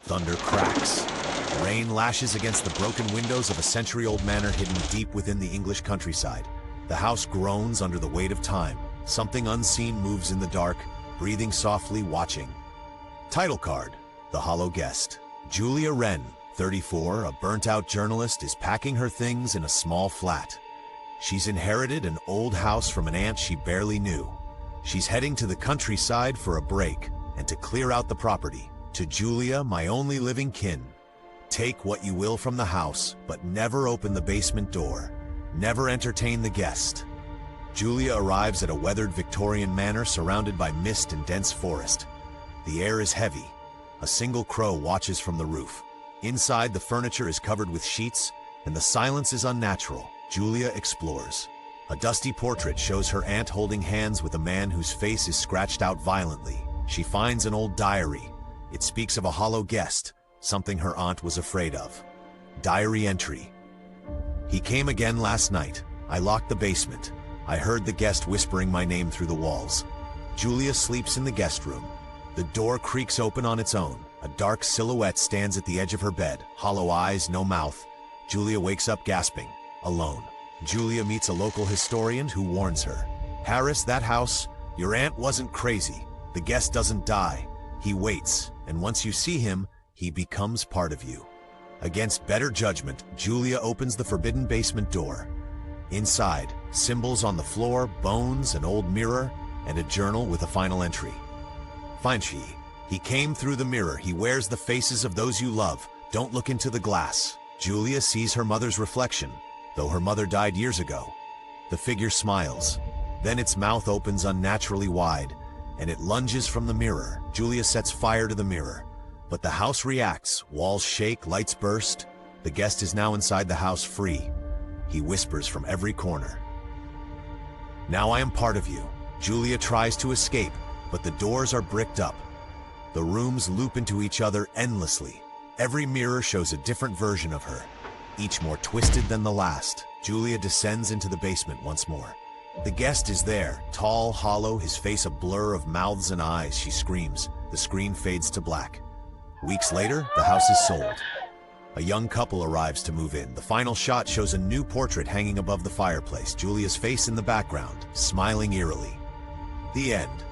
Thunder cracks. Rain lashes against the broken windows of a century-old manor hidden deep within the English countryside. The house groans under the weight of time. Something unseen moves in the dark, breathing softly, watching. Title card: The Hollow Guest. Julia Wren, 34, a burnt-out journalist, is packing her things in a small flat. She's inherited an old house from an aunt she barely knew. She's heading to the countryside for a break and to clear out the property. To Julia, my only living kin, take what you will from the house, but never open the basement door. Never entertain the guest. Julia arrives at a weathered Victorian manor surrounded by mist and dense forest. The air is heavy. A single crow watches from the roof. Inside, the furniture is covered with sheets, and the silence is unnatural. Julia explores. A dusty portrait shows her aunt holding hands with a man whose face is scratched out violently. She finds an old diary. It speaks of a hollow guest, something her aunt was afraid of. Diary entry: he came again last night. I locked the basement. I heard the guest whispering my name through the walls. Julia sleeps in the guest room. The door creaks open on its own. A dark silhouette stands at the edge of her bed. Hollow eyes, no mouth. Julia wakes up gasping, alone. Julia meets a local historian who warns her. Harris, that house, your aunt wasn't crazy. The guest doesn't die. He waits, and once you see him, he becomes part of you. Against better judgment, Julia opens the forbidden basement door. Inside, symbols on the floor, bones, an old mirror, and a journal with a final entry. Find she. He came through the mirror. He wears the faces of those you love. Don't look into the glass. Julia sees her mother's reflection, though her mother died years ago. The figure smiles. Then its mouth opens unnaturally wide, and it lunges from the mirror. Julia sets fire to the mirror, but the house reacts. Walls shake, lights burst. The guest is now inside the house, free. He whispers from every corner. Now I am part of you. Julia tries to escape, but the doors are bricked up. The rooms loop into each other endlessly. Every mirror shows a different version of her, each more twisted than the last. Julia descends into the basement once more. The guest is there, tall, hollow, his face a blur of mouths and eyes. She screams. The screen fades to black. Weeks later, the house is sold. A young couple arrives to move in. The final shot shows a new portrait hanging above the fireplace, Julia's face in the background, smiling eerily. The end.